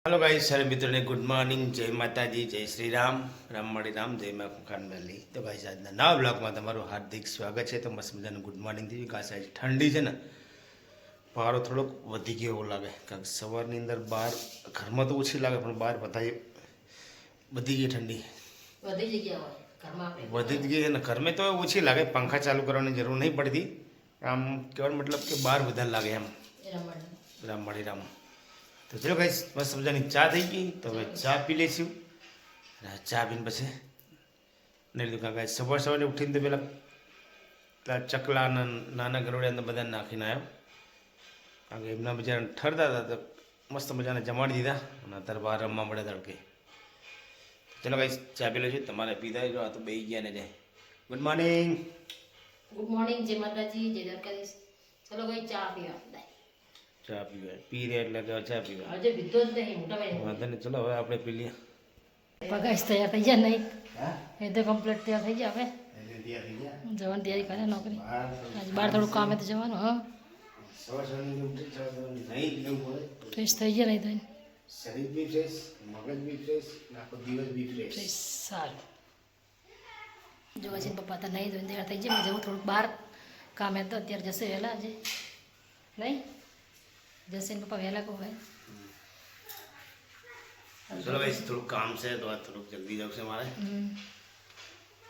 Hello guys सारे मित्रों ने गुड मॉर्निंग जय माता जी जय श्री राम राम मणि राम जय मा खान वैली तो गाइस आज नवा ब्लॉग में तमाરું हार्दिक स्वागत है। तो मस्त मजाનું गुड मॉर्निंग थी खास आज ठंडी है ने पारो थोड़ोक वधी गयो एवं लगे कारण सवारनी अंदर बहार घर में तो ओછી लागे पण बहार बताई वधी गई ठंडी वधी गई है घर में तो ओછી लागे पंखा चालू करने जरूर नहीं पड़ती आम कहने मतलब कि बहार વધારે लागे एम राम मणि राम। तो चलो गाइस मस्त मजानी चा थी गई तो हमें चा पी लेशू चा पीने पछी नहीं लीधું गाइस सवार सवारे उठीने तो पेला चकला नाना गरोड़िया ने बधा नाखीने आव्यो कारण के एमना बिचारा ठरता था तो मस्त मजाने जमाड़ी दीधा अने अत्यारे बहार रमवा मळ्या तड़के। चलो गाइस चा पी लेशू तमारे पीधा जो आ तो बेही गया ने जाए। गुड मॉर्निंग जय माताजी जय द्वारकाधीश। चलो गाइस चा पीवा चा पीवा पी रहे એટલે કે चा पीवा આજે બીજો જ નહીં મોટા ભાઈ વાંધો નહીં ચલો હવે આપણે પી લઈએ। પગાસ તૈયાર થઈ ગયા નહીં એ તો કમ્પ્લીટ તૈયાર થઈ ગયા હવે તૈયાર થઈ ગયા જવાની તૈયારી કરે નોકરી આજ બહાર થોડું કામ હે તો જવાનું હા સવાર સવારની ઉઠી જવાનું નહીં લેવું પડે ફ્રેશ થઈ ગયા નહીં તો શરીર બી ફ્રેશ મગજ બી ફ્રેશ આખો દિવસ બી ફ્રેશ સારું જોવા છે પપ્પા તો નહીં ધોઈને તૈયાર થઈ જાય જવું થોડુંક બહાર કામ હે તો અત્યારે જશે વહેલા આજે નહીં जैसे पापा वेला को है। चलो भाई थोड़ा काम से तो आज थोड़ा जल्दी जाओ से हमारे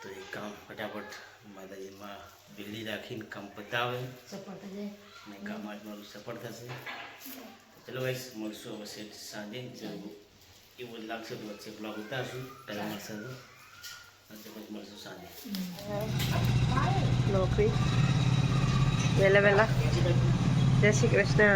तो एक काम फटाफट माता जी माँ बिल्ली राखी काम पतावे सफलता जाए नहीं काम आज मारू सफलता से तो चलो भाई मरसो वैसे सांजे जब ये वो लाख से तो बच्चे ब्लॉग होता है टाइम मरसा तो अच्छा कुछ मरसो सांजे नौकरी वेला वेला जय श्री कृष्ण।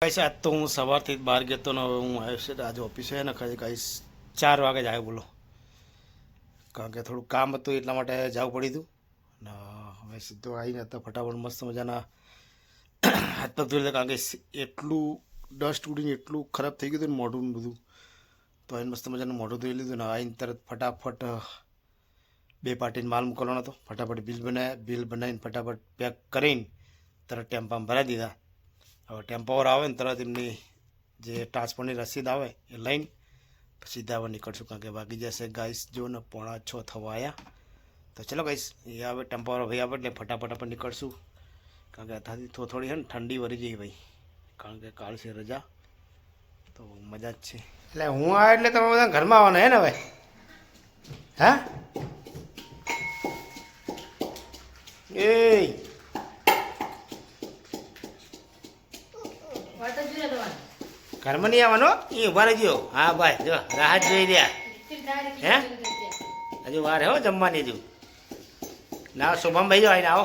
गाइस आज तो हूँ सवार थी बहार गयो तो हूँ आयो से आज ऑफिस है खाली गाइस 4 वागे ज आयो बोलो कारण के थोड़ा काम हतुं एटला माटे जावुं पड्युं हतुं ने हवे सीधो आवीने तो फटाफट मस्त मजाना हाथ पग धोई कारण के एटलू डस्ट उड़ीने एटलू खराब थई गयुं हतुं मोढुं ने बधुं तो आवीने मस्त मजानुं मोढुं धोई लीधुं ने आवीने तरत फटाफट 2 पार्टीने माल मोकलवानो हतो फटाफट बिल बनावीने फटाफट पेक करीने तरत टेम्पामां भरावी दीधा। હવે ટેમ્પાવાળા આવે ને તરત એમની જે ટ્રાન્સફરની રસીદ આવે એ લઈને સીધા હવે નીકળશું કારણ કે વાગી જશે ગાઈસ જો ને 5:45 થવા આવ્યા તો ચલો ગાઈસ એ આવે ટેમ્પાવાળો ભાઈ આવે એટલે ફટાફટ આપણે નીકળશું કારણ કે અત્યારથી થોડી છે ને ઠંડી વળી જઈ ભાઈ કારણ કે કાલ છે રજા તો મજા જ છે એટલે હું આવે એટલે તમે બધા ઘરમાં આવવાના હે ને ભાઈ હા એ घर में नहीं आवा ये उभा रहो। हाँ भाई जो राहत जोई दिया है हजू वार है जमवा जो ना शुभम भाई जो आई ना आओ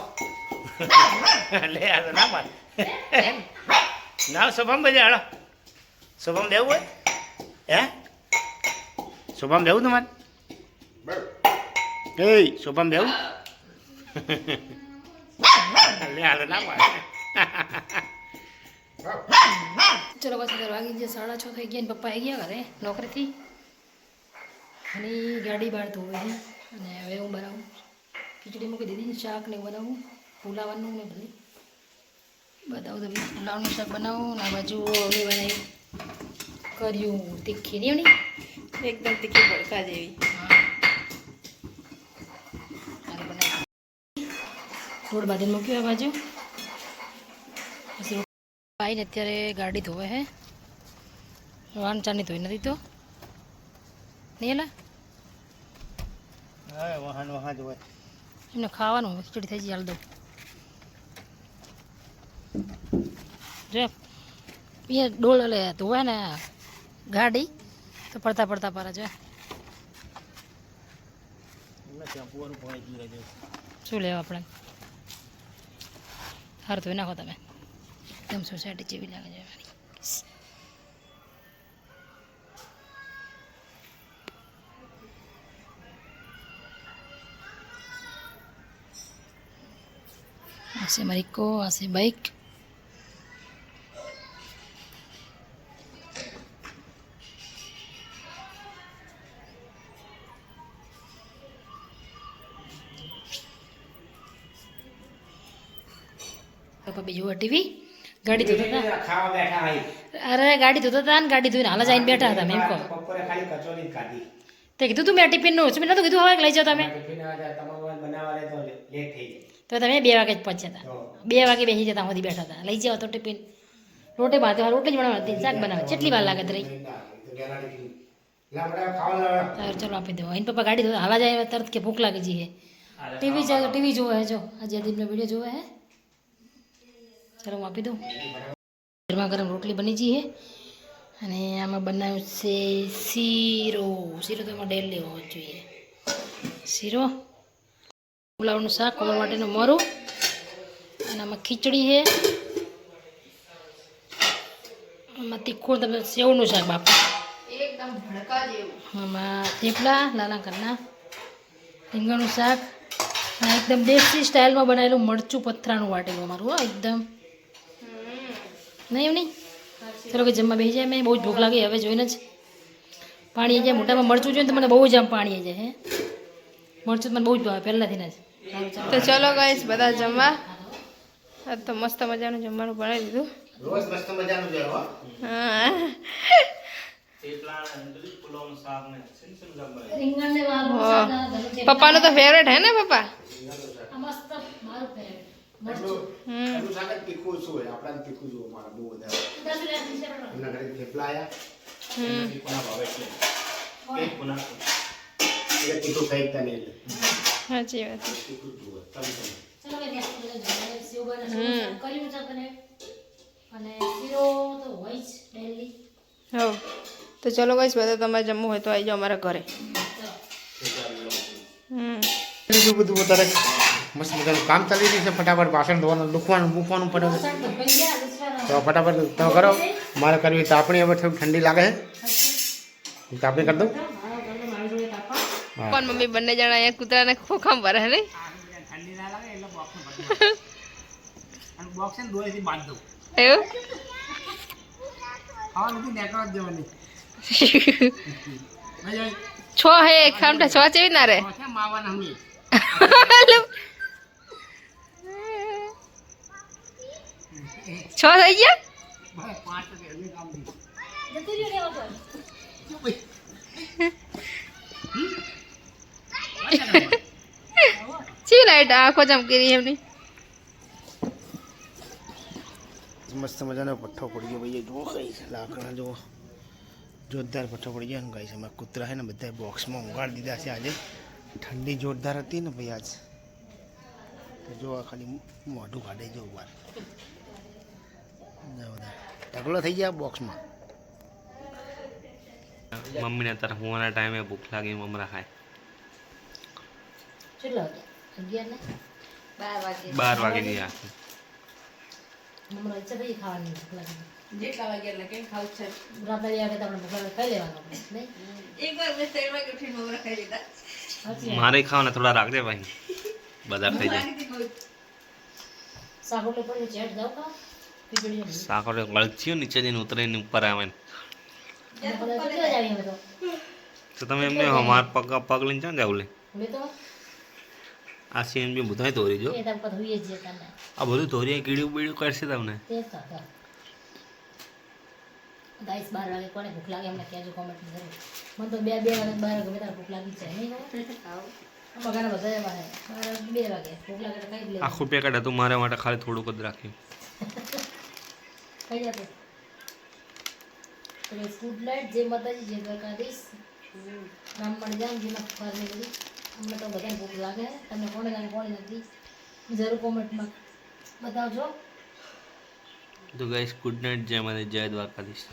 ले आ ना मार ना शुभम भाई जाओ शुभम देव है शुभम देव तुम्हारे ए शुभम देव ले आ ना मार चलो बस इधर वागी जे 6:30 થઈ ગયા ને પપ્પા આવી ગયા ઘરે નોકરીથી અને ગાડી બહાર ધોવે છે અને હવે હું બનાવું ખીચડી મૂકી દીધી શાક ને બનાવું પુલાવાનું ને બધું બતાવું તો પુલાવનું શાક બનાવું ને આ બાજુ ઓલી બનાવી કર્યું તીખી નહીં एकदम तीखी बड़का जेवी રોડ બાંધીને મૂક્યું આ બાજુ આવીને અત્યારે ગાડી ધોવે હે વાન ચાની ધોઈ નથી તો નહીં એલા वहाँ वहाँ जो है એમને ખાવાનું ખીચડી થઈ જાય હાલ દઉં જો એ ડોળ લે ધોવે ને ગાડી તો પડતા પડતા પારા જો શું લેવા આપણે હાર ધોઈ નાખો તમે एकदम सोसाइटी जेवी लगे जाए ऐसे मरिको ऐसे बाइक પપ્પા બીજું ટીવી ગાડી ધોતા હતા ખાવા બેઠા હોય અરે ગાડી ધોતા હતા ને ગાડી ધોઈને હાલ જઈને બેઠા હતા મેં એમ કહો બપોરે ખાલી કચોરી જ ખાધી તે કીધું તું મેં ટિફિનનું મેં નતું કીધું હવે લઈ જાઓ તમે ટિફિન તમારે બનાવવા તો લેટ થઈ જાય તો તમે 2 વાગે જ પહોંચ્યા હતા 2 વાગે બેસી જતા સુધી બેઠા હતા લઈ જાઓ તો ટિફિન રોટે ભાતે રોટલી જ બનાવતી શાક બનાવે કેટલી વાર લાગે તરી ચલો આપી દો અહીં પપ્પા ગાડી ધોતા હાલા જાય તરત કે ભૂખ લાગી જઈએ ટીવી જોવે હે જો આજે દીપનો વિડીયો જોવે હે ચલો હું આપી દઉં ગરમા ગરમ રોટલી બની જઈએ અને આમાં બનાવ્યું છે શીરો શીરો તો એમાં ડેલ લેવો જોઈએ શીરો પુલાવનું શાક કોમર માટેનું મરું અને આમાં ખીચડી છે આમાં તીખું તમે સેવનું શાક બાપા એકદમ ભડકા જેવું. આમાં થેપલા લાલા કરના રીંગણનું શાક અને એકદમ દેશી સ્ટાઇલમાં બનાવેલું મરચું પથરાનું વાટેલું અમારું હો એકદમ નહીં એમ નહીં ચલો કે જમવા બેસી જાય મેં બહુ જ ભૂખ લાગી હવે જોઈને જ પાણી આવી જાય મોટામાં મરચું જોઈને તો મને બહુ જ આમ પાણી આવી જાય હે મરચું તો મને બહુ જ ભાવે પહેલાંથી જ તો ચલો ગાઈસ બધા જમવા આજ તો મસ્ત મજાનું જમવાનું બનાવી દીધું. રોજ મસ્ત મજાનું છે હો હા રીંગણને પપ્પાનું તો ફેવરેટ હે ને પપ્પા? મસ્ત મારું ફેવરેટ એનું શાક જ તીખું શું હોય આપણા તીખું જોવું મારા બહુ બધા એમના ઘરે થેપલા આયા તીખુના ભાવે એટલે એ તીખું ખાઈ તા નહીં સાચી વાત. તીખું જોવે તમે ચલો કે સેવ બને કર્યું છે તને અને શીરો તો હોય જ ડેલી હો તો ચલો ગાઈસ બધા તમારે જમવું હોય તો આવી જાઓ અમારા ઘરે. બીજું બધું વધારે મસ્ત મજાનું કામ ચાલી રહ્યું છે ફટાફટ વાસણ ધોવાનું મૂકવાનું પડે તો ફટાફટ તમે કરો મારે કરવી તાપણી હવે થોડી ઠંડી લાગે છે તાપણી કરી દઉં પણ મમ્મી બંને જણા અહીંયા કૂતરાને ખોખામ ભરે હે નહીં? ઠંડી ના લાગે એટલે બોક્સ દોરીથી બાંધ દઉં એવું? ખાવા નથી નેકવા દેવાની છો હે ખામટા છો ચેવી ના રે માવાના હમી છો થઈ ગયા? 5 ચી લાઈટ આંખો ચમકી રહી એમની. મસ્ત મજાનો પઠ્ઠો પડી ગયો ભાઈ જુઓ કઈ લાકડા જુઓ જોરદાર પઠ્ઠો પડી ગયો ને ગાઈસ એમાં કૂતરા છે ને બધા બોક્સમાં ઊંઘાડી દીધા છે આજે ઠંડી જોરદાર હતી ને ભાઈ આજ તો જો આ ખાલી મોઢું કાઢે જો બહાર ઢગલો થઈ ગયા બોક્સમાં મમ્મીને તારા હોવાના ટાઈમે ભૂખ લાગી મમરા ખાય કેટલા વાગ્યા 11 ને 12 વાગે 12 વાગે ની રાખે હમણાં ઈચ્છા થઈ ખાવાની ભૂખ લાગી જેટલા વાગ્યા એટલે કઈ ખાવું છે. રાતે વાગે તો આપણે ભૂખ લાગે ખાઈ લેવાનું આપણે, નહીં એકવાર મેં 3 વાગે ઉઠીને મમરા ખાઈ લીધા. સાચી વાત. મારે ખાવાના થોડા રાખજે ભાઈ બધા ખાઈ જાય શાક રોટલી પડી ચેટ જાવ કા ખીચડી ને સાકર ગળચ્યું નીચે જઈને ઉતરે ને ઉપર આવે ને બધા કેટલા જ આવી અમે તો તમે એમને અમાર પગ લઈને ક્યાં જાવ લે લે તો આ સીન બી બધાય દોરી જો એ તાર પર હોઈએ જ તને આ બધું દોરી કીડ્યું બીડ્યું કરશે તમને તે કાકા ગાઈસ 12 વાગે કોને ભૂખ લાગે અમને કહેજો કોમેન્ટ માં જરૂર. મને તો 2 વાગે 12 વાગે બધા ભૂખ લાગી જાય નહીં આમાં ઘણા બધા એવા હે 2 વાગે ભૂખ લાગે તો ખાઈ જ લેવાનું. આખું પેકેટ હતું મારા માટે ખાલી થોડુંક જ રાખ્યું ખાઈ જતો તો ગુડ નાઇટ જય માતાજી જય દ્વારકાધીશ બ્રાહ્મણ જામ જેમાં ફારની બધી અમને તો બધાને ભૂખ લાગે તમને કોને નથી જરૂર કોમેન્ટમાં બતાવજો. તો ગાઈસ ગુડ નાઇટ જય માતા જય દ્વારકાધીશ.